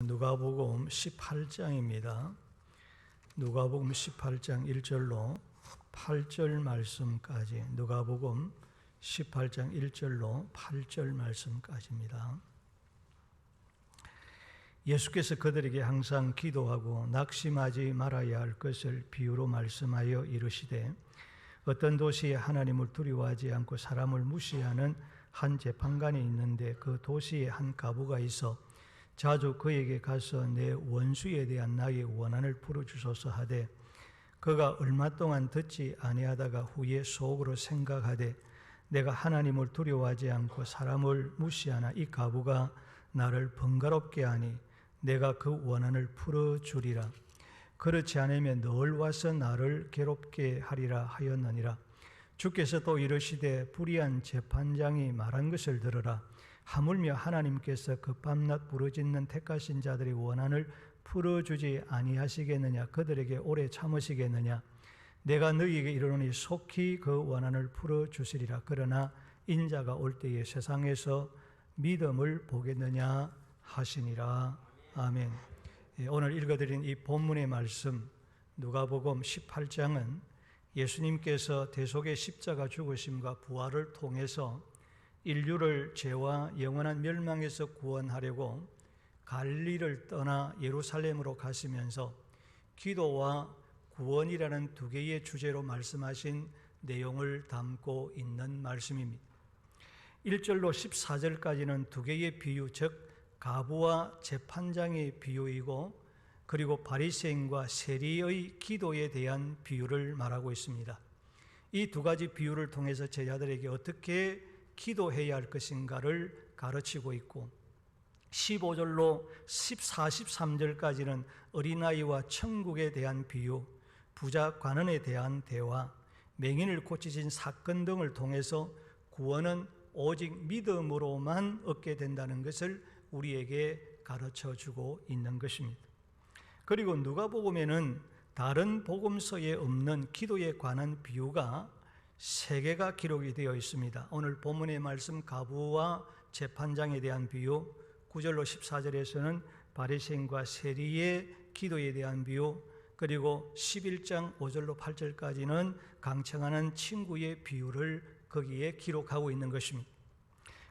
누가복음 18장입니다. 누가복음 18장 1절로 8절 말씀까지, 누가복음 18장 1절로 8절 말씀까지입니다. 예수께서 그들에게 항상 기도하고 낙심하지 말아야 할 것을 비유로 말씀하여 이르시되, 어떤 도시에 하나님을 두려워하지 않고 사람을 무시하는 한 재판관이 있는데, 그 도시에 한 과부가 있어 자주 그에게 가서 내 원수에 대한 나의 원한을 풀어주소서 하되, 그가 얼마 동안 듣지 아니하다가 후에 속으로 생각하되, 내가 하나님을 두려워하지 않고 사람을 무시하나 이 과부가 나를 번거롭게 하니 내가 그 원한을 풀어주리라. 그렇지 않으면 늘 와서 나를 괴롭게 하리라 하였느니라. 주께서 또 이르시되, 불의한 재판장이 말한 것을 들으라. 하물며 하나님께서 그 밤낮 부르짖는 택하신 자들의 원한을 풀어주지 아니하시겠느냐? 그들에게 오래 참으시겠느냐? 내가 너희에게 이르노니 속히 그 원한을 풀어주시리라. 그러나 인자가 올 때에 세상에서 믿음을 보겠느냐 하시니라. 아멘. 오늘 읽어드린 이 본문의 말씀, 누가복음 18장은 예수님께서 대속의 십자가 죽으심과 부활을 통해서 인류를 죄와 영원한 멸망에서 구원하려고 갈릴리를 떠나 예루살렘으로 가시면서 기도와 구원이라는 두 개의 주제로 말씀하신 내용을 담고 있는 말씀입니다. 1절로 14절까지는 두 개의 비유, 즉 과부와 재판장의 비유이고, 그리고 바리새인과 세리의 기도에 대한 비유를 말하고 있습니다. 이 두 가지 비유를 통해서 제자들에게 어떻게 기도해야 할 것인가를 가르치고 있고, 15절로 14, 13절까지는 어린아이와 천국에 대한 비유, 부자 관원에 대한 대화, 맹인을 고치신 사건 등을 통해서 구원은 오직 믿음으로만 얻게 된다는 것을 우리에게 가르쳐주고 있는 것입니다. 그리고 누가복음에는 다른 복음서에 없는 기도에 관한 비유가 3개가 기록이 되어 있습니다. 오늘 본문의 말씀 과부와 재판장에 대한 비유, 9절로 14절에서는 바리새인과 세리의 기도에 대한 비유, 그리고 11장 5절로 8절까지는 강청하는 친구의 비유를 거기에 기록하고 있는 것입니다.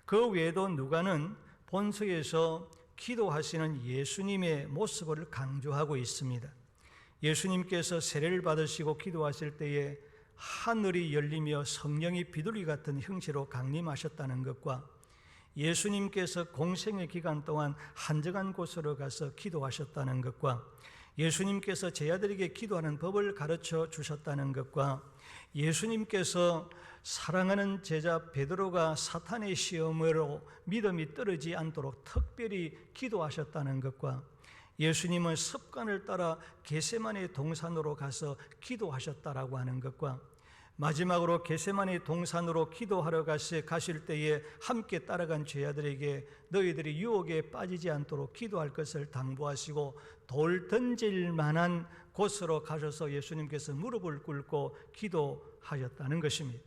그 외에도 누가는 본서에서 기도하시는 예수님의 모습을 강조하고 있습니다. 예수님께서 세례를 받으시고 기도하실 때에 하늘이 열리며 성령이 비둘기 같은 형체로 강림하셨다는 것과, 예수님께서 공생의 기간 동안 한적한 곳으로 가서 기도하셨다는 것과, 예수님께서 제자들에게 기도하는 법을 가르쳐 주셨다는 것과, 예수님께서 사랑하는 제자 베드로가 사탄의 시험으로 믿음이 떨어지지 않도록 특별히 기도하셨다는 것과, 예수님은 습관을 따라 겟세마네 동산으로 가서 기도하셨다라고 하는 것과, 마지막으로 겟세마네 동산으로 기도하러 가실 때에 함께 따라간 제자들에게 너희들이 유혹에 빠지지 않도록 기도할 것을 당부하시고, 돌 던질 만한 곳으로 가셔서 예수님께서 무릎을 꿇고 기도하셨다는 것입니다.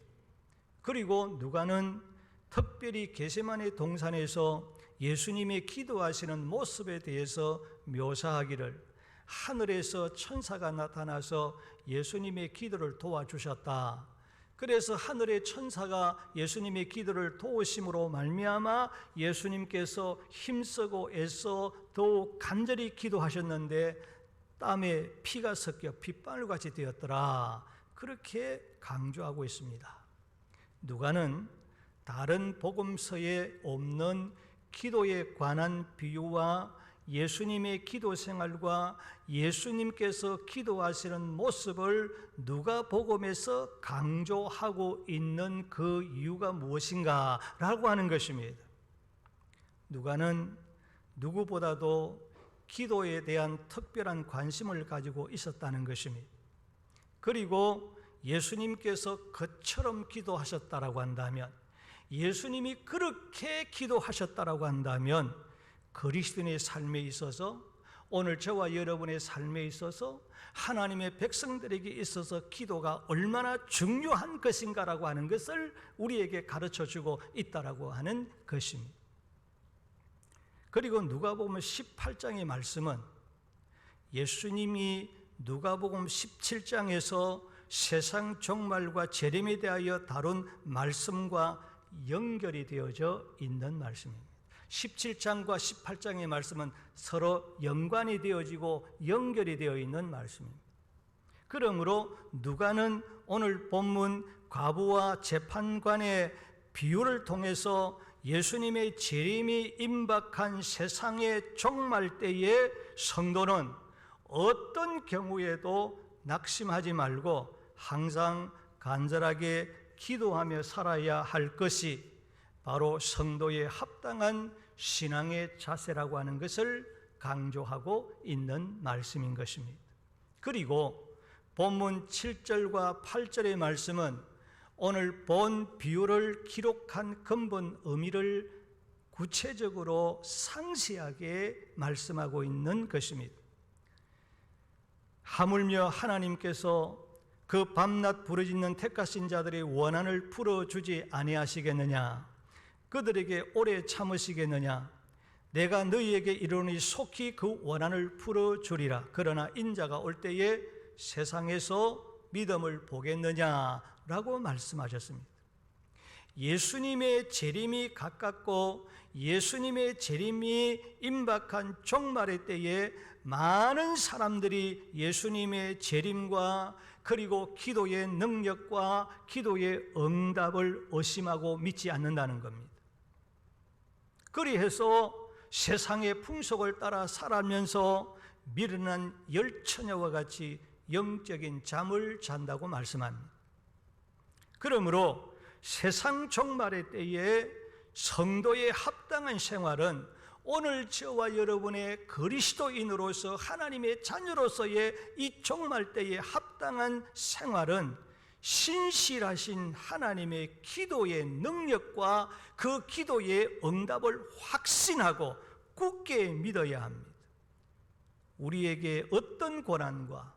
그리고 누가는 특별히 겟세마네 동산에서 예수님의 기도하시는 모습에 대해서 묘사하기를, 하늘에서 천사가 나타나서 예수님의 기도를 도와주셨다. 그래서 하늘의 천사가 예수님의 기도를 도우심으로 말미암아 예수님께서 힘쓰고 애써 더욱 간절히 기도하셨는데 땀에 피가 섞여 핏방울같이 되었더라. 그렇게 강조하고 있습니다. 누가는 다른 복음서에 없는 기도에 관한 비유와 예수님의 기도 생활과 예수님께서 기도하시는 모습을 누가복음에서 강조하고 있는 그 이유가 무엇인가라고 하는 것입니다. 누가는 누구보다도 기도에 대한 특별한 관심을 가지고 있었다는 것입니다. 그리고 예수님께서 그처럼 기도하셨다라고 한다면, 예수님이 그렇게 기도하셨다라고 한다면, 그리스도인의 삶에 있어서, 오늘 저와 여러분의 삶에 있어서, 하나님의 백성들에게 있어서 기도가 얼마나 중요한 것인가라고 하는 것을 우리에게 가르쳐주고 있다라고 하는 것입니다. 그리고 누가복음 18장의 말씀은 예수님이 누가복음 17장에서 세상 종말과 재림에 대하여 다룬 말씀과 연결이 되어져 있는 말씀입니다. 17장과 18장의 말씀은 서로 연관이 되어지고 연결이 되어 있는 말씀입니다. 그러므로 누가는 오늘 본문 과부와 재판관의 비유를 통해서 예수님의 재림이 임박한 세상의 종말 때에 성도는 어떤 경우에도 낙심하지 말고 항상 간절하게 기도하며 살아야 할 것이 바로 성도의 합당한 신앙의 자세라고 하는 것을 강조하고 있는 말씀인 것입니다. 그리고 본문 7절과 8절의 말씀은 오늘 본 비유를 기록한 근본 의미를 구체적으로 상세하게 말씀하고 있는 것입니다. 하물며 하나님께서 그 밤낮 부르짖는 택하신 자들의 원한을 풀어주지 아니하시겠느냐? 그들에게 오래 참으시겠느냐? 내가 너희에게 이르노니 속히 그 원한을 풀어주리라. 그러나 인자가 올 때에 세상에서 믿음을 보겠느냐라고 말씀하셨습니다. 예수님의 재림이 가깝고 예수님의 재림이 임박한 종말의 때에 많은 사람들이 예수님의 재림과 그리고 기도의 능력과 기도의 응답을 의심하고 믿지 않는다는 겁니다. 그리해서 세상의 풍속을 따라 살아면서 미련한 열처녀와 같이 영적인 잠을 잔다고 말씀합니다. 그러므로 세상 종말의 때에 성도의 합당한 생활은 오늘 저와 여러분의 그리스도인으로서 하나님의 자녀로서의 이 종말 때의 합당한 생활은 신실하신 하나님의 기도의 능력과 그 기도의 응답을 확신하고 굳게 믿어야 합니다. 우리에게 어떤 고난과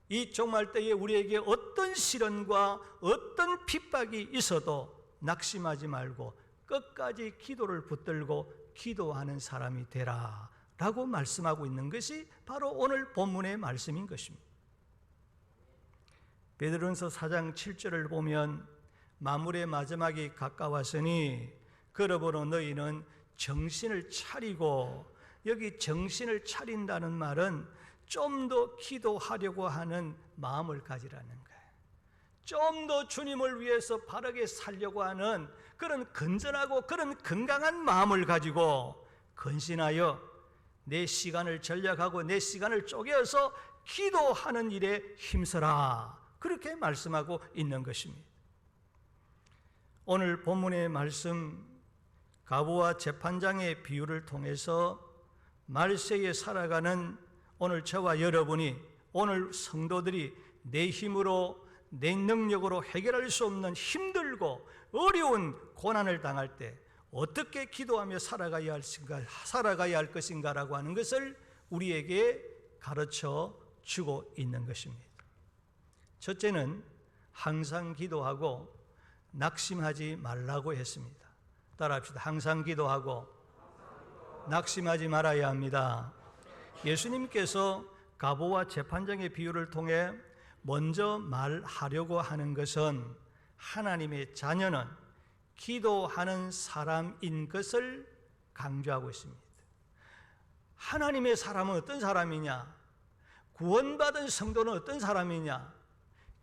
이 종말 때에 우리에게 어떤 시련과 어떤 핍박이 있어도 낙심하지 말고 끝까지 기도를 붙들고 기도하는 사람이 되라 라고 말씀하고 있는 것이 바로 오늘 본문의 말씀인 것입니다. 베드로전서 4장 7절을 보면 만물의 마지막이 가까웠으니 그러므로 너희는 정신을 차리고, 여기 정신을 차린다는 말은 좀 더 기도하려고 하는 마음을 가지라는 거예요. 좀 더 주님을 위해서 바르게 살려고 하는 그런 건전하고 그런 건강한 마음을 가지고 근신하여 내 시간을 전략하고 내 시간을 쪼개서 기도하는 일에 힘써라, 그렇게 말씀하고 있는 것입니다. 오늘 본문의 말씀, 과부와 재판장의 비유를 통해서 말세에 살아가는 오늘 저와 여러분이, 오늘 성도들이 내 힘으로 내 능력으로 해결할 수 없는 힘들고 어려운 고난을 당할 때 어떻게 기도하며 살아가야 할 것인가라고 하는 것을 우리에게 가르쳐 주고 있는 것입니다. 첫째는 항상 기도하고 낙심하지 말라고 했습니다. 따라합시다. 항상 기도하고 낙심하지 말아야 합니다. 예수님께서 과부와 재판장의 비유를 통해 먼저 말하려고 하는 것은 하나님의 자녀는 기도하는 사람인 것을 강조하고 있습니다. 하나님의 사람은 어떤 사람이냐? 구원받은 성도는 어떤 사람이냐?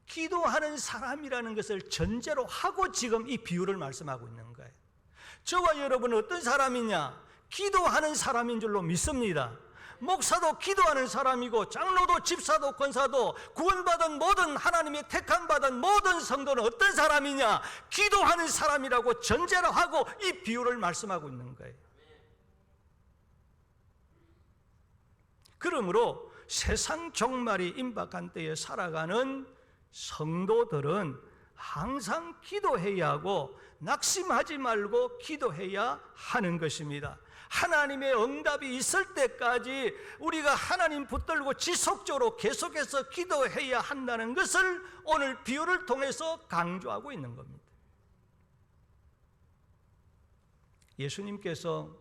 기도하는 사람이라는 것을 전제로 하고 지금 이 비유를 말씀하고 있는 거예요. 저와 여러분은 어떤 사람이냐? 기도하는 사람인 줄로 믿습니다. 목사도 기도하는 사람이고 장로도 집사도 권사도 구원받은 모든 하나님의 택함받은 모든 성도는 어떤 사람이냐? 기도하는 사람이라고 전제로 하고 이 비유를 말씀하고 있는 거예요. 그러므로 세상 종말이 임박한 때에 살아가는 성도들은 항상 기도해야 하고 낙심하지 말고 기도해야 하는 것입니다. 하나님의 응답이 있을 때까지 우리가 하나님 붙들고 지속적으로 계속해서 기도해야 한다는 것을 오늘 비유를 통해서 강조하고 있는 겁니다. 예수님께서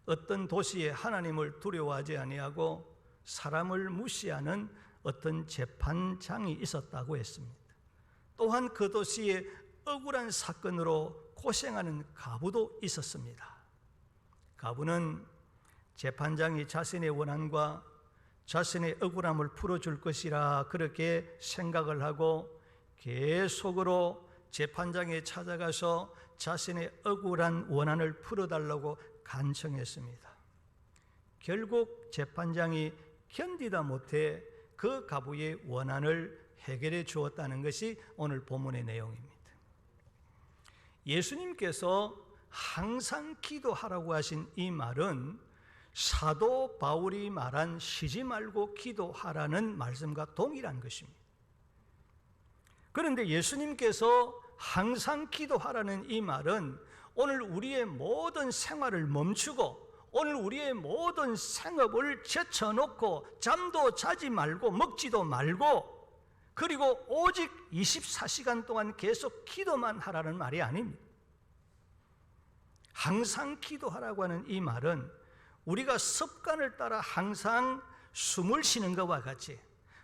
어떤 도시에 하나님을 두려워하지 아니하고 사람을 무시하는 어떤 재판장이 있었다고 했습니다. 또한 그 도시에 억울한 사건으로 고생하는 과부도 있었습니다. 과부는 재판장이 자신의 원한과 자신의 억울함을 풀어줄 것이라 그렇게 생각을 하고 계속으로 재판장에 찾아가서 자신의 억울한 원한을 풀어달라고 간청했습니다. 결국 재판장이 견디다 못해 그 과부의 원한을 해결해 주었다는 것이 오늘 본문의 내용입니다. 예수님께서 항상 기도하라고 하신 이 말은 사도 바울이 말한 쉬지 말고 기도하라는 말씀과 동일한 것입니다. 그런데 예수님께서 항상 기도하라는 이 말은 오늘 우리의 모든 생활을 멈추고 오늘 우리의 모든 생업을 제쳐놓고 잠도 자지 말고 먹지도 말고 그리고 오직 24시간 동안 계속 기도만 하라는 말이 아닙니다. 항상 기도하라고 하는 이 말은 우리가 습관을 따라 항상 숨을 쉬는 것과 같이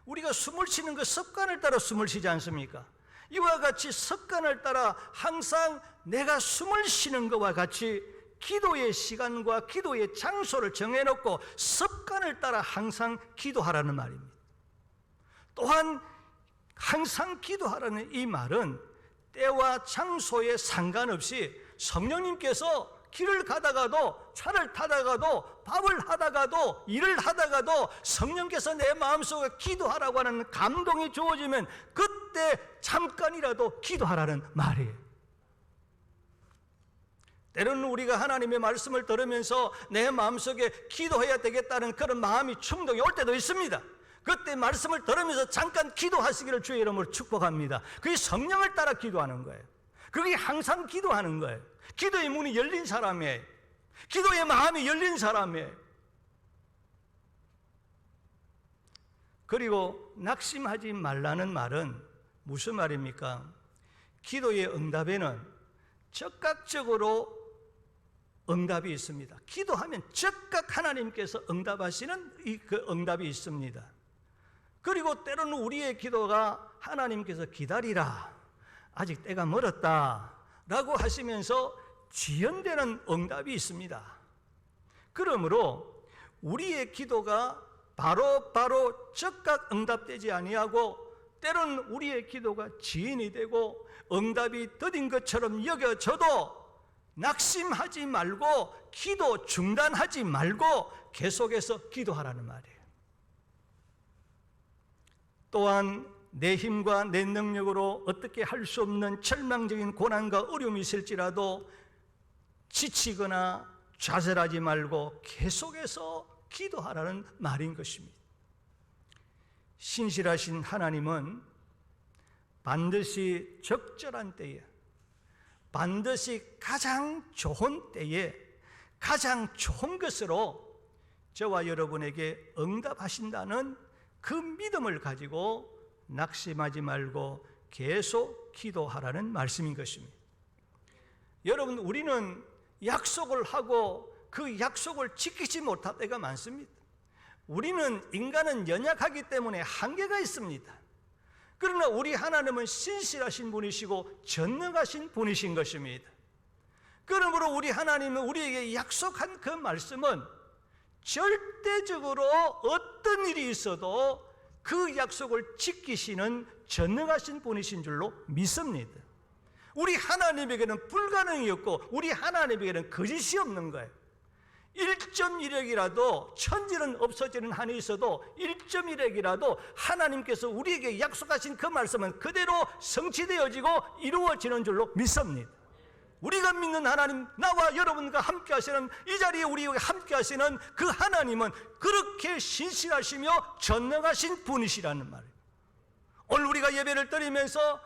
우리가 숨을 쉬는 그 습관을 따라 숨을 쉬지 않습니까? 이와 같이 습관을 따라 항상 내가 숨을 쉬는 것과 같이 기도의 시간과 기도의 장소를 정해놓고 습관을 따라 항상 기도하라는 말입니다. 또한 항상 기도하라는 이 말은 때와 장소에 상관없이 성령님께서 길을 가다가도 차를 타다가도 밥을 하다가도 일을 하다가도 성령께서 내 마음속에 기도하라고 하는 감동이 주어지면 그때 잠깐이라도 기도하라는 말이에요. 때로는 우리가 하나님의 말씀을 들으면서 내 마음속에 기도해야 되겠다는 그런 마음이 충동이 올 때도 있습니다. 그때 말씀을 들으면서 잠깐 기도하시기를 주의 이름으로 축복합니다. 그게 성령을 따라 기도하는 거예요. 그게 항상 기도하는 거예요. 기도의 문이 열린 사람이에요. 기도의 마음이 열린 사람이에요. 그리고 낙심하지 말라는 말은 무슨 말입니까? 기도의 응답에는 즉각적으로 응답이 있습니다. 기도하면 즉각 하나님께서 응답하시는 그 응답이 있습니다. 그리고 때로는 우리의 기도가 하나님께서 기다리라, 아직 때가 멀었다 라고 하시면서 지연되는 응답이 있습니다. 그러므로 우리의 기도가 바로 즉각 응답되지 아니하고 때로는 우리의 기도가 지연이 되고 응답이 더딘 것처럼 여겨져도 낙심하지 말고 기도 중단하지 말고 계속해서 기도하라는 말이에요. 또한 내 힘과 내 능력으로 어떻게 할 수 없는 절망적인 고난과 어려움이 있을지라도 지치거나 좌절하지 말고 계속해서 기도하라는 말인 것입니다. 신실하신 하나님은 반드시 적절한 때에 반드시 가장 좋은 때에 가장 좋은 것으로 저와 여러분에게 응답하신다는 그 믿음을 가지고 낙심하지 말고 계속 기도하라는 말씀인 것입니다. 여러분, 우리는 약속을 하고 그 약속을 지키지 못할 때가 많습니다. 우리는 인간은 연약하기 때문에 한계가 있습니다. 그러나 우리 하나님은 신실하신 분이시고 전능하신 분이신 것입니다. 그러므로 우리 하나님은 우리에게 약속한 그 말씀은 절대적으로 어떤 일이 있어도 그 약속을 지키시는 전능하신 분이신 줄로 믿습니다. 우리 하나님에게는 불가능이 없고 우리 하나님에게는 거짓이 없는 거예요. 1.1억이라도 천지는 없어지는 한이 있어도 1.1억이라도 하나님께서 우리에게 약속하신 그 말씀은 그대로 성취되어지고 이루어지는 줄로 믿습니다. 우리가 믿는 하나님, 나와 여러분과 함께 하시는 이 자리에 우리에게 함께 하시는 그 하나님은 그렇게 신실하시며 전능하신 분이시라는 말이에요. 오늘 우리가 예배를 드리면서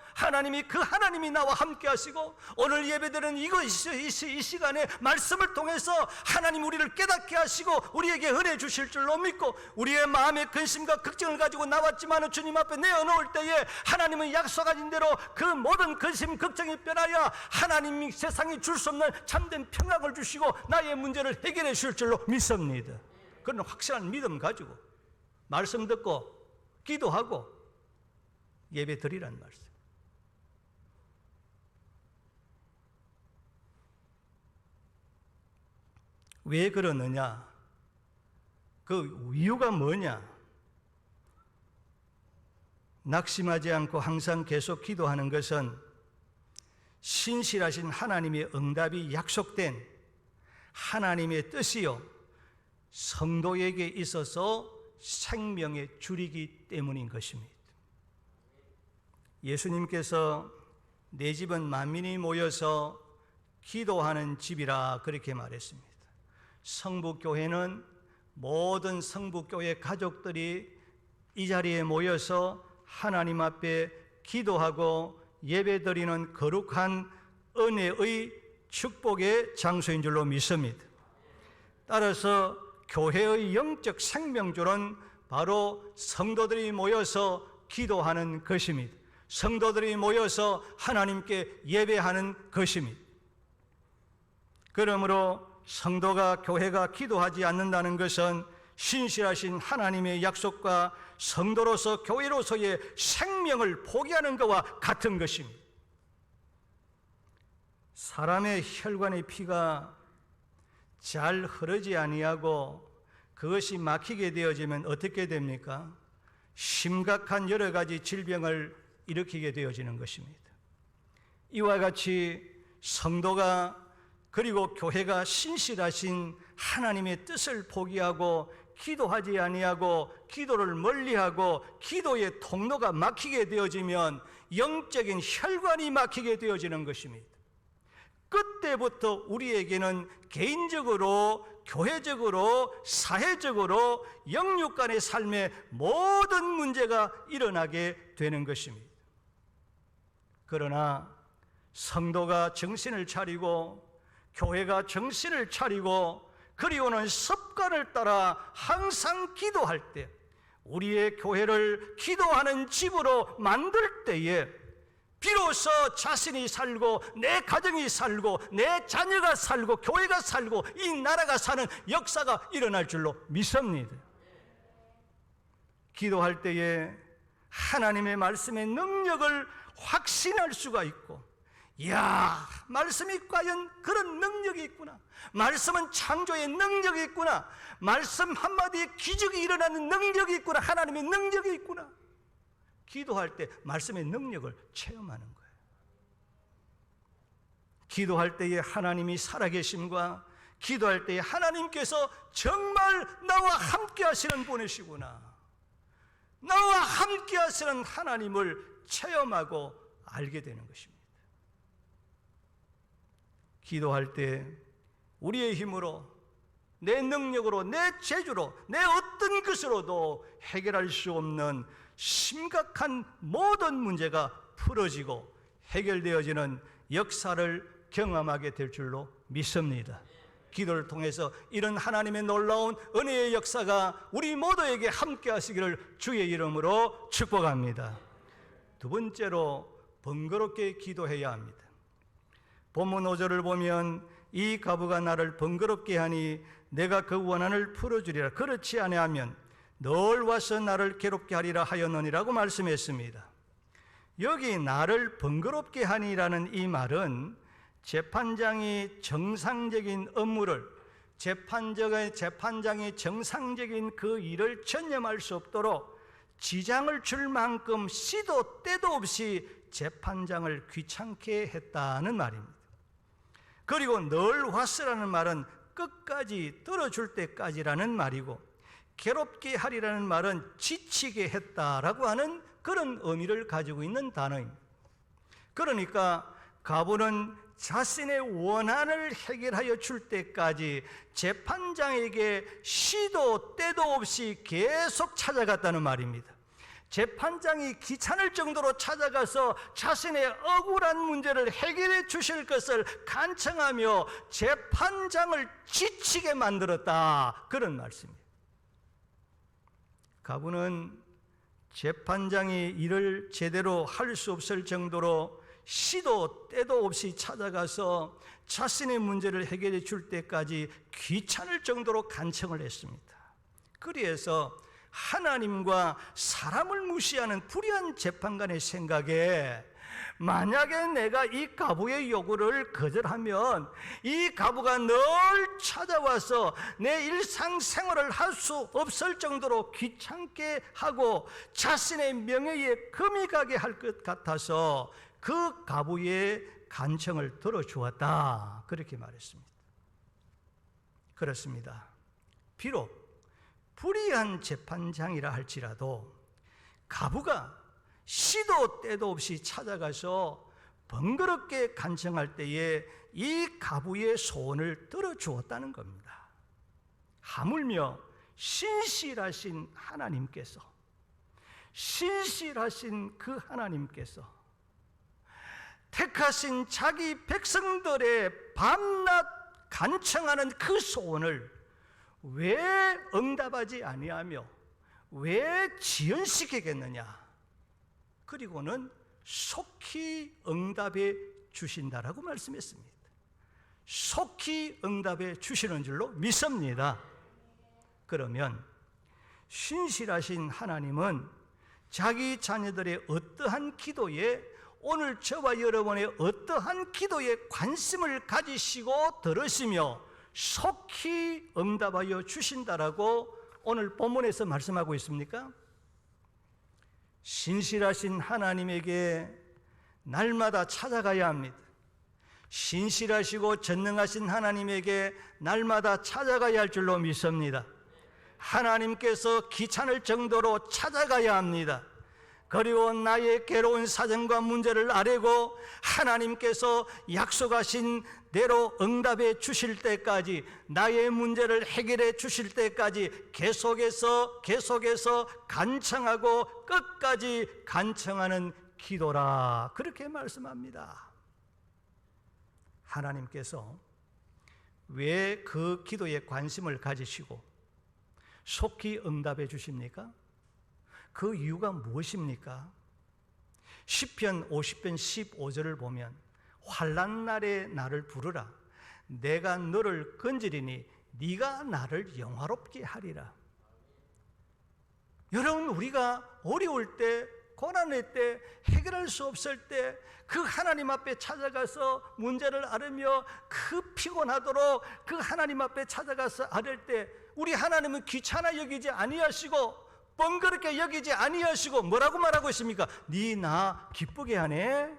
그 하나님이 나와 함께 하시고, 오늘 예배드리는 이 시간에 말씀을 통해서 하나님 우리를 깨닫게 하시고 우리에게 은혜 주실 줄로 믿고, 우리의 마음의 근심과 걱정을 가지고 나왔지만 주님 앞에 내어놓을 때에 하나님은 약속하신 대로 그 모든 근심 걱정이 변하여 하나님이 세상이 줄 수 없는 참된 평강을 주시고 나의 문제를 해결해 주실 줄로 믿습니다. 그런 확실한 믿음 가지고 말씀 듣고 기도하고 예배 드리란 말씀. 왜 그러느냐? 그 이유가 뭐냐? 낙심하지 않고 항상 계속 기도하는 것은 신실하신 하나님의 응답이 약속된 하나님의 뜻이요, 성도에게 있어서 생명의 줄이기 때문인 것입니다. 예수님께서 내 집은 만민이 모여서 기도하는 집이라 그렇게 말했습니다. 성북교회는 모든 성북교회 가족들이 이 자리에 모여서 하나님 앞에 기도하고 예배드리는 거룩한 은혜의 축복의 장소인 줄로 믿습니다. 따라서 교회의 영적 생명줄은 바로 성도들이 모여서 기도하는 것입니다. 성도들이 모여서 하나님께 예배하는 것입니다. 그러므로 성도가, 교회가 기도하지 않는다는 것은 신실하신 하나님의 약속과 성도로서 교회로서의 생명을 포기하는 것과 같은 것입니다. 사람의 혈관의 피가 잘 흐르지 아니하고 그것이 막히게 되어지면 어떻게 됩니까? 심각한 여러 가지 질병을 일으키게 되어지는 것입니다. 이와 같이 성도가, 그리고 교회가 신실하신 하나님의 뜻을 포기하고 기도하지 아니하고 기도를 멀리하고 기도의 통로가 막히게 되어지면 영적인 혈관이 막히게 되어지는 것입니다. 그때부터 우리에게는 개인적으로, 교회적으로, 사회적으로 영육 간의 삶에 모든 문제가 일어나게 되는 것입니다. 그러나 성도가 정신을 차리고 교회가 정신을 차리고 그리고는 습관을 따라 항상 기도할 때, 우리의 교회를 기도하는 집으로 만들 때에 비로소 자신이 살고 내 가정이 살고 내 자녀가 살고 교회가 살고 이 나라가 사는 역사가 일어날 줄로 믿습니다. 기도할 때에 하나님의 말씀의 능력을 확신할 수가 있고, 이야, 말씀이 과연 그런 능력이 있구나, 말씀은 창조의 능력이 있구나, 말씀 한마디에 기적이 일어나는 능력이 있구나, 하나님의 능력이 있구나, 기도할 때 말씀의 능력을 체험하는 거예요. 기도할 때에 하나님이 살아계심과 기도할 때에 하나님께서 정말 나와 함께 하시는 분이시구나, 나와 함께 하시는 하나님을 체험하고 알게 되는 것입니다. 기도할 때 우리의 힘으로, 내 능력으로, 내 재주로, 내 어떤 것으로도 해결할 수 없는 심각한 모든 문제가 풀어지고 해결되어지는 역사를 경험하게 될 줄로 믿습니다. 기도를 통해서 이런 하나님의 놀라운 은혜의 역사가 우리 모두에게 함께 하시기를 주의 이름으로 축복합니다. 두 번째로 번거롭게 기도해야 합니다. 본문 5절을 보면 이 과부가 나를 번거롭게 하니 내가 그 원한을 풀어주리라. 그렇지 아니하면 늘 와서 나를 괴롭게 하리라 하였느니라고 말씀했습니다. 여기 나를 번거롭게 하니라는 이 말은 재판장이 정상적인 업무를, 재판장의 정상적인 그 일을 전념할 수 없도록 지장을 줄 만큼 시도 때도 없이 재판장을 귀찮게 했다는 말입니다. 그리고 늘 왔으라는 말은 끝까지 들어줄 때까지라는 말이고, 괴롭게 하리라는 말은 지치게 했다라고 하는 그런 의미를 가지고 있는 단어입니다. 그러니까 과부는 자신의 원한을 해결하여 줄 때까지 재판장에게 시도 때도 없이 계속 찾아갔다는 말입니다. 재판장이 귀찮을 정도로 찾아가서 자신의 억울한 문제를 해결해 주실 것을 간청하며 재판장을 지치게 만들었다. 그런 말씀이에요. 가부는 재판장이 일을 제대로 할 수 없을 정도로 시도 때도 없이 찾아가서 자신의 문제를 해결해 줄 때까지 귀찮을 정도로 간청을 했습니다. 그래서 하나님과 사람을 무시하는 불의한 재판관의 생각에 만약에 내가 이 가부의 요구를 거절하면 이 가부가 늘 찾아와서 내 일상생활을 할 수 없을 정도로 귀찮게 하고 자신의 명예에 금이 가게 할 것 같아서 그 가부의 간청을 들어주었다. 그렇게 말했습니다. 그렇습니다. 비록 불의한 재판장이라 할지라도 가부가 시도 때도 없이 찾아가서 번거롭게 간청할 때에 이 가부의 소원을 들어주었다는 겁니다. 하물며 신실하신 하나님께서, 신실하신 그 하나님께서 택하신 자기 백성들의 밤낮 간청하는 그 소원을 왜 응답하지 아니하며 왜 지연시키겠느냐? 그리고는 속히 응답해 주신다라고 말씀했습니다. 속히 응답해 주시는 줄로 믿습니다. 그러면 신실하신 하나님은 자기 자녀들의 어떠한 기도에, 오늘 저와 여러분의 어떠한 기도에 관심을 가지시고 들으시며 속히 응답하여 주신다라고 오늘 본문에서 말씀하고 있습니까? 신실하신 하나님에게 날마다 찾아가야 합니다. 신실하시고 전능하신 하나님에게 날마다 찾아가야 할 줄로 믿습니다. 하나님께서 귀찮을 정도로 찾아가야 합니다. 그리고 나의 괴로운 사정과 문제를 아뢰고 하나님께서 약속하신 대로 응답해 주실 때까지, 나의 문제를 해결해 주실 때까지 계속해서 간청하고 끝까지 간청하는 기도라. 그렇게 말씀합니다. 하나님께서 왜 그 기도에 관심을 가지시고 속히 응답해 주십니까? 그 이유가 무엇입니까? 시편 50편 15절을 보면 환난 날에 나를 부르라. 내가 너를 건지리니 네가 나를 영화롭게 하리라. 여러분, 우리가 어려울 때, 고난의 때, 해결할 수 없을 때 그 하나님 앞에 찾아가서 문제를 앓으며 그 피곤하도록 그 하나님 앞에 찾아가서 앓을 때 우리 하나님은 귀찮아 여기지 아니하시고 번거롭게 여기지 아니하시고 뭐라고 말하고 있습니까? 네 나 기쁘게 하네,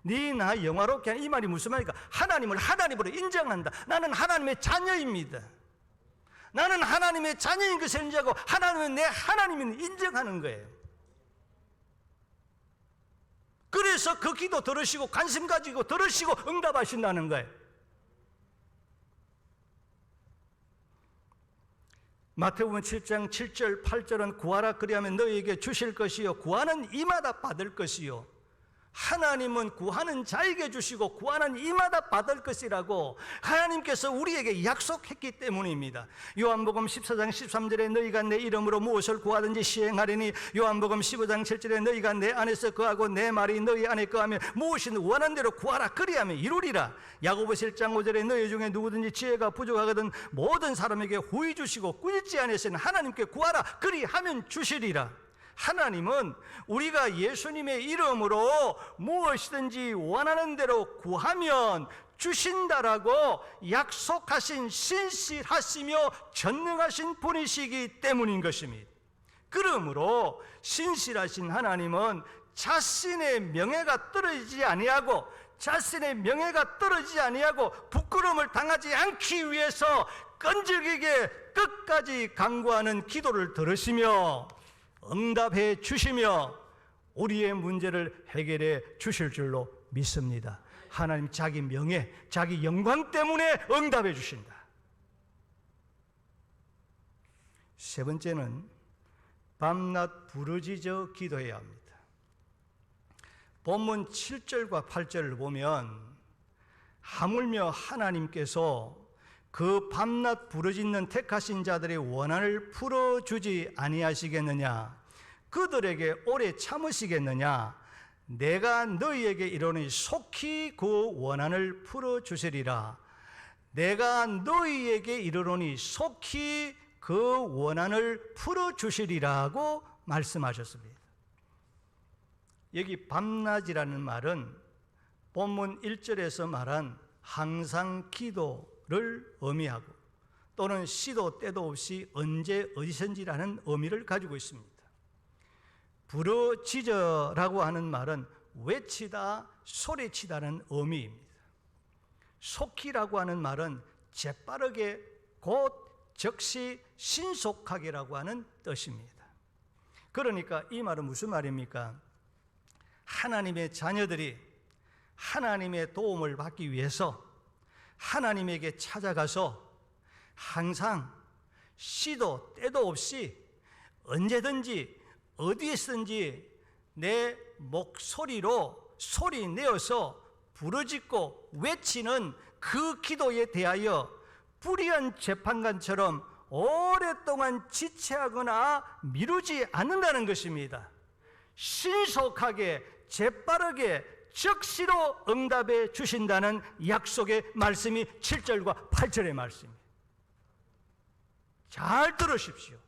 네 나 영화롭게 하네. 이 말이 무슨 말입니까? 하나님을 하나님으로 인정한다. 나는 하나님의 자녀입니다. 나는 하나님의 자녀인 것을 인정하고 하나님은 내 하나님을 인정하는 거예요. 그래서 그 기도 들으시고 관심 가지고 들으시고 응답하신다는 거예요. 마태복음 7장 7절 8절은 구하라 그리하면 너희에게 주실 것이요 구하는 이마다 받을 것이요. 하나님은 구하는 자에게 주시고 구하는 이마다 받을 것이라고 하나님께서 우리에게 약속했기 때문입니다. 요한복음 14장 13절에 너희가 내 이름으로 무엇을 구하든지 시행하리니, 요한복음 15장 7절에 너희가 내 안에서 거하고 내 말이 너희 안에 거하면 무엇이든 원하는 대로 구하라 그리하면 이루리라. 야고보서 1장 5절에 너희 중에 누구든지 지혜가 부족하거든 모든 사람에게 후히 주시고 꾸짖지 아니하시는 하나님께 구하라 그리하면 주시리라. 하나님은 우리가 예수님의 이름으로 무엇이든지 원하는 대로 구하면 주신다라고 약속하신 신실하시며 전능하신 분이시기 때문인 것입니다. 그러므로 신실하신 하나님은 자신의 명예가 떨어지지 아니하고 부끄러움을 당하지 않기 위해서 끈질기게 끝까지 간구하는 기도를 들으시며 응답해 주시며 우리의 문제를 해결해 주실 줄로 믿습니다. 하나님 자기 명예, 자기 영광 때문에 응답해 주신다. 세 번째는 밤낮 부르짖어 기도해야 합니다. 본문 7절과 8절을 보면 하물며 하나님께서 그 밤낮 부르짖는 택하신 자들의 원한을 풀어주지 아니하시겠느냐? 그들에게 오래 참으시겠느냐? 내가 너희에게 이르노니 속히 그 원한을 풀어주시리라. 내가 너희에게 이르노니 속히 그 원한을 풀어주시리라고 말씀하셨습니다. 여기 밤낮이라는 말은 본문 1절에서 말한 항상 기도를 의미하고 또는 시도 때도 없이 언제 어디선지라는 의미를 가지고 있습니다. 부르짖어라고 하는 말은 외치다, 소리치다는 의미입니다. 속히라고 하는 말은 재빠르게, 곧, 즉시, 신속하게라고 하는 뜻입니다. 그러니까 이 말은 무슨 말입니까? 하나님의 자녀들이 하나님의 도움을 받기 위해서 하나님에게 찾아가서 항상 시도 때도 없이 언제든지 어디에서든지 내 목소리로 소리 내어서 부르짖고 외치는 그 기도에 대하여 불의한 재판관처럼 오랫동안 지체하거나 미루지 않는다는 것입니다. 신속하게, 재빠르게, 즉시로 응답해 주신다는 약속의 말씀이 7절과 8절의 말씀입니다. 잘 들으십시오.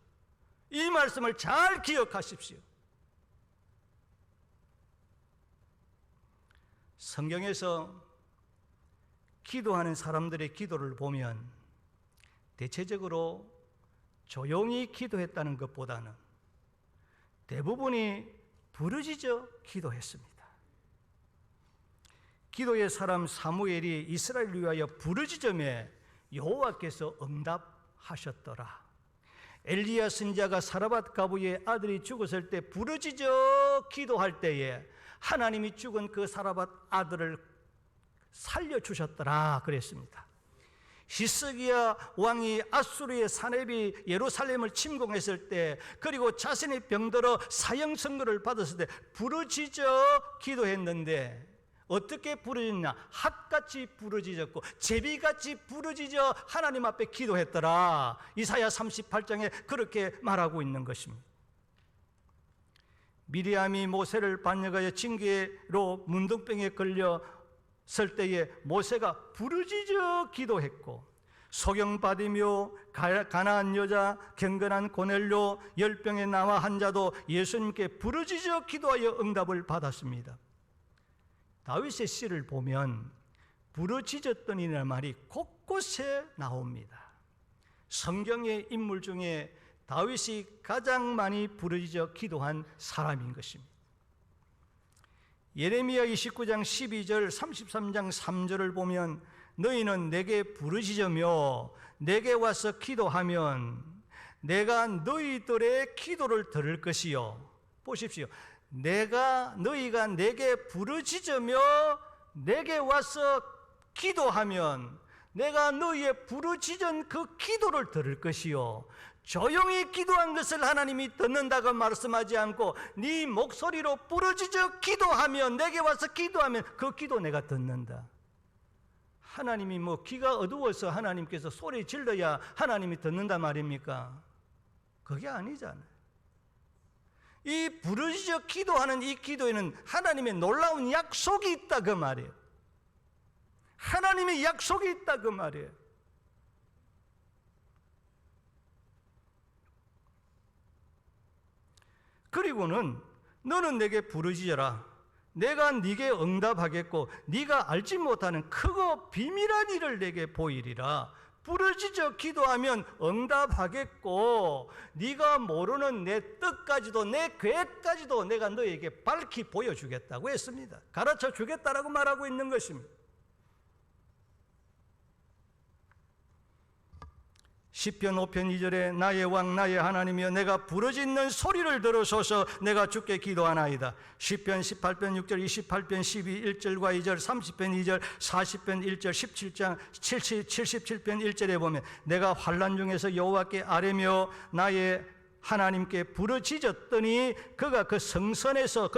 이 말씀을 잘 기억하십시오. 성경에서 기도하는 사람들의 기도를 보면 대체적으로 조용히 기도했다는 것보다는 대부분이 부르짖어 기도했습니다. 기도의 사람 사무엘이 이스라엘을 위하여 부르짖음에 여호와께서 응답하셨더라. 엘리야 선지자가 사라밧 가부의 아들이 죽었을 때 부르짖어 기도할 때에 하나님이 죽은 그 사라밧 아들을 살려주셨더라 그랬습니다. 히스기야 왕이 아수르의 사렙이 예루살렘을 침공했을 때, 그리고 자신이 병들어 사형 선고를 받았을 때 부르짖어 기도했는데 어떻게 부르짖냐? 핫같이 부르짖었고 제비같이 부르짖어 하나님 앞에 기도했더라. 이사야 38장에 그렇게 말하고 있는 것입니다. 미리암이 모세를 반역하여 징계로 문둥병에 걸렸을 때에 모세가 부르짖어 기도했고, 소경받으며 가난한 여자, 경건한 고넬료, 열병의 남아 한 자도 예수님께 부르짖어 기도하여 응답을 받았습니다. 다윗의 시를 보면 부르짖었더니라는 말이 곳곳에 나옵니다. 성경의 인물 중에 다윗이 가장 많이 부르짖어 기도한 사람인 것입니다. 예레미야 29장 12절, 33장 3절을 보면 너희는 내게 부르짖으며 내게 와서 기도하면 내가 너희들의 기도를 들을 것이요. 보십시오. 너희가 내게 부르짖으며 내게 와서 기도하면 내가 너희의 부르짖은 그 기도를 들을 것이요. 조용히 기도한 것을 하나님이 듣는다고 말씀하지 않고 네 목소리로 부르짖어 기도하면, 내게 와서 기도하면 그 기도 내가 듣는다. 하나님이 귀가 어두워서 하나님께서 소리 질러야 하나님이 듣는다 말입니까? 그게 아니잖아요. 이 부르짖어 기도하는 이 기도에는 하나님의 놀라운 약속이 있다 그 말이에요. 하나님의 약속이 있다 그 말이에요. 그리고는 너는 내게 부르짖어라. 내가 네게 응답하겠고 네가 알지 못하는 크고 비밀한 일을 내게 보이리라. 부르짖어 기도하면 응답하겠고 네가 모르는 내 뜻까지도 내 계획까지도 내가 너에게 밝히 보여주겠다고 했습니다. 가르쳐 주겠다라고 말하고 있는 것입니다. 시편 5편 2절에 나의 왕 나의 하나님이여 내가 부르짖는 소리를 들으소서. 내가 주께 기도하나이다. 시편 18편 6절, 28편 12 1절과 2절, 30편 2절, 40편 1절, 17장 77편 1절에 보면 내가 환난 중에서 여호와께 아뢰며 나의 하나님께 부르짖었더니 그가 그 성전에서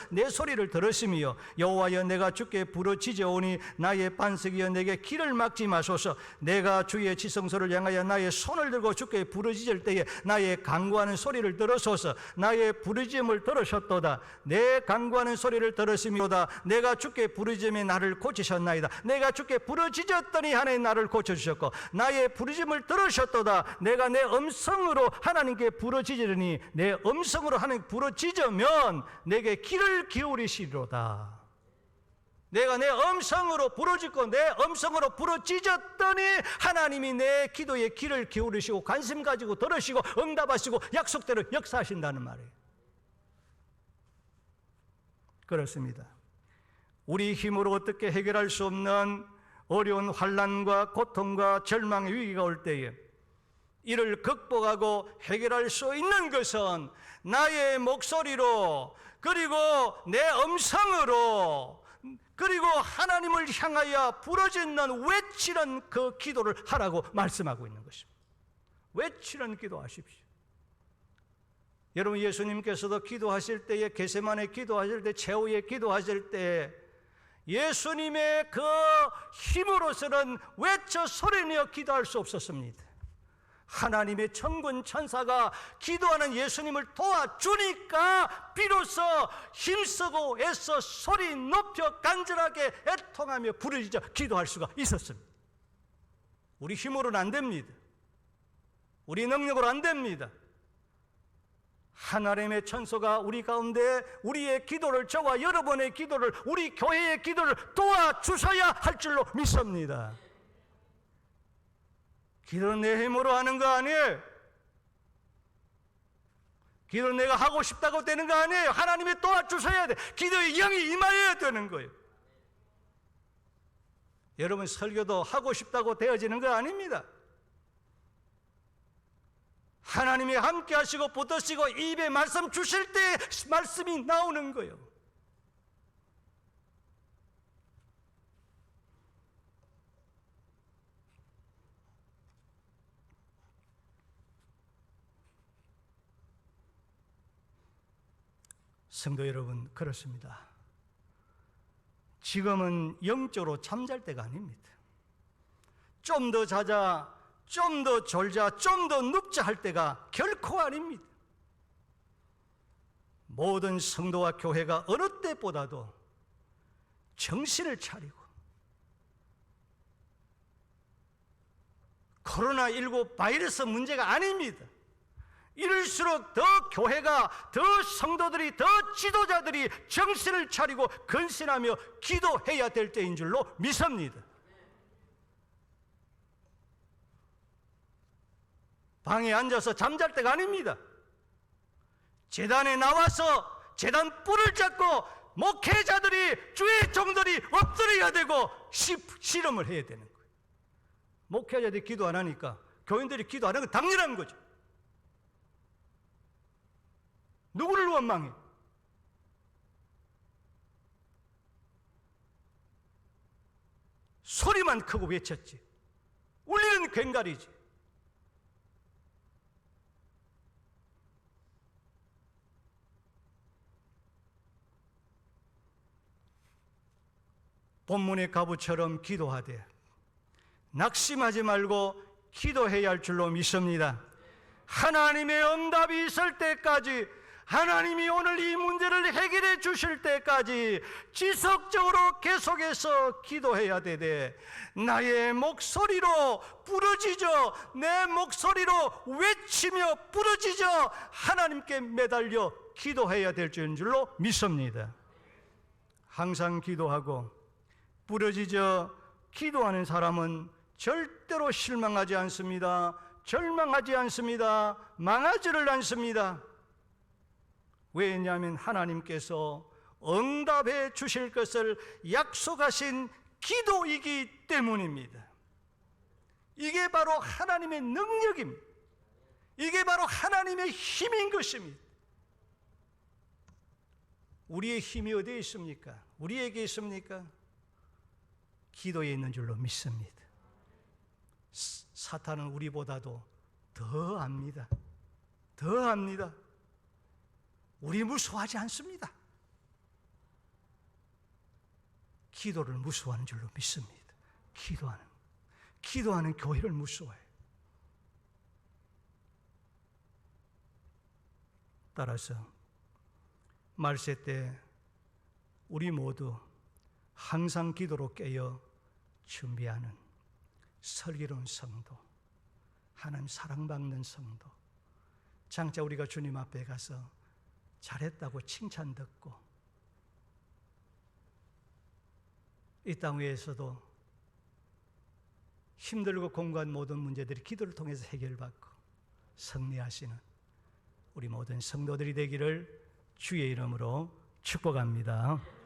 내 소리를 들으시며 여호와여 내가 주께 부르짖어오니 나의 반석이여 내게 길을 막지 마소서. 내가 주의 지성소를 향하여 나의 손을 들고 주께 부르짖을 때에 나의 간구하는 소리를 들으소서. 나의 부르짖음을 들으셨도다. 내 간구하는 소리를 들으시미로다. 내가 주께 부르짖음에 나를 고치셨나이다. 내가 주께 부르짖었더니 하나님 나를 고쳐주셨고 나의 부르짖음을 들으셨도다. 내가 내 음성으로 하나님께 부르짖으니 내 음성으로 하나님께 부르짖으면 내게 귀를 기울이시리로다. 내가 내 음성으로 부르짖고 내 음성으로 부르짖었더니 하나님이 내 기도에 귀를 기울이시고 관심 가지고 들으시고 응답하시고 약속대로 역사하신다는 말이에요. 그렇습니다. 우리 힘으로 어떻게 해결할 수 없는 어려운 환난과 고통과 절망의 위기가 올 때에 이를 극복하고 해결할 수 있는 것은 나의 목소리로 그리고 내 음성으로 그리고 하나님을 향하여 부르짖는 외치는 그 기도를 하라고 말씀하고 있는 것입니다. 외치는 기도하십시오. 여러분 예수님께서도 기도하실 때에 겟세마네 기도하실 때 최후에 기도하실 때 예수님의 그 힘으로서는 외쳐 소리내어 기도할 수 없었습니다. 하나님의 천군 천사가 기도하는 예수님을 도와주니까 비로소 힘쓰고 애써 소리 높여 간절하게 애통하며 부르짖어 기도할 수가 있었습니다. 우리 힘으로는 안 됩니다. 우리 능력으로 안 됩니다. 하나님의 천사가 우리 가운데 우리의 기도를, 저와 여러분의 기도를, 우리 교회의 기도를 도와주셔야 할 줄로 믿습니다. 기도는 내 힘으로 하는 거 아니에요. 기도는 내가 하고 싶다고 되는 거 아니에요. 하나님이 도와주셔야 돼. 기도의 영이 임하여야 되는 거예요. 여러분 설교도 하고 싶다고 되어지는 거 아닙니다. 하나님이 함께 하시고 붙드시고 입에 말씀 주실 때 말씀이 나오는 거예요. 성도 여러분, 그렇습니다. 지금은 영적으로 잠잘 때가 아닙니다. 좀 더 자자, 좀 더 졸자, 좀 더 눕자 할 때가 결코 아닙니다. 모든 성도와 교회가 어느 때보다도 정신을 차리고 코로나19 바이러스 문제가 아닙니다. 이럴수록 더 교회가, 더 성도들이, 더 지도자들이 정신을 차리고 근신하며 기도해야 될 때인 줄로 믿습니다. 방에 앉아서 잠잘 때가 아닙니다. 제단에 나와서 제단 뿔을 잡고 목회자들이, 주의 종들이 엎드려야 되고 실험을 해야 되는 거예요. 목회자들이 기도 안 하니까 교인들이 기도 안 하는 건 당연한 거죠. 누구를 원망해? 소리만 크고 외쳤지. 울리는 괭가리지. 본문의 가부처럼 기도하되 낙심하지 말고 기도해야 할 줄로 믿습니다. 하나님의 응답이 있을 때까지, 하나님이 오늘 이 문제를 해결해 주실 때까지 지속적으로 계속해서 기도해야 되되, 나의 목소리로 부르짖어, 내 목소리로 외치며 부르짖어 하나님께 매달려 기도해야 될 줄로 믿습니다. 항상 기도하고 부르짖어 기도하는 사람은 절대로 실망하지 않습니다. 절망하지 않습니다. 망하지를 않습니다. 왜냐하면 하나님께서 응답해 주실 것을 약속하신 기도이기 때문입니다. 이게 바로 하나님의 능력입니다. 이게 바로 하나님의 힘인 것입니다. 우리의 힘이 어디에 있습니까? 우리에게 있습니까? 기도에 있는 줄로 믿습니다. 사탄은 우리보다도 더 압니다. 더합니다. 우리 무서워하지 않습니다. 기도를 무서워하는 줄로 믿습니다. 기도하는 교회를 무서워해요. 따라서 말세 때 우리 모두 항상 기도로 깨어 준비하는 슬기로운 성도, 하나님 사랑받는 성도, 장차 우리가 주님 앞에 가서 잘했다고 칭찬 듣고 이 땅 위에서도 힘들고 공고한 모든 문제들이 기도를 통해서 해결받고 승리하시는 우리 모든 성도들이 되기를 주의 이름으로 축복합니다.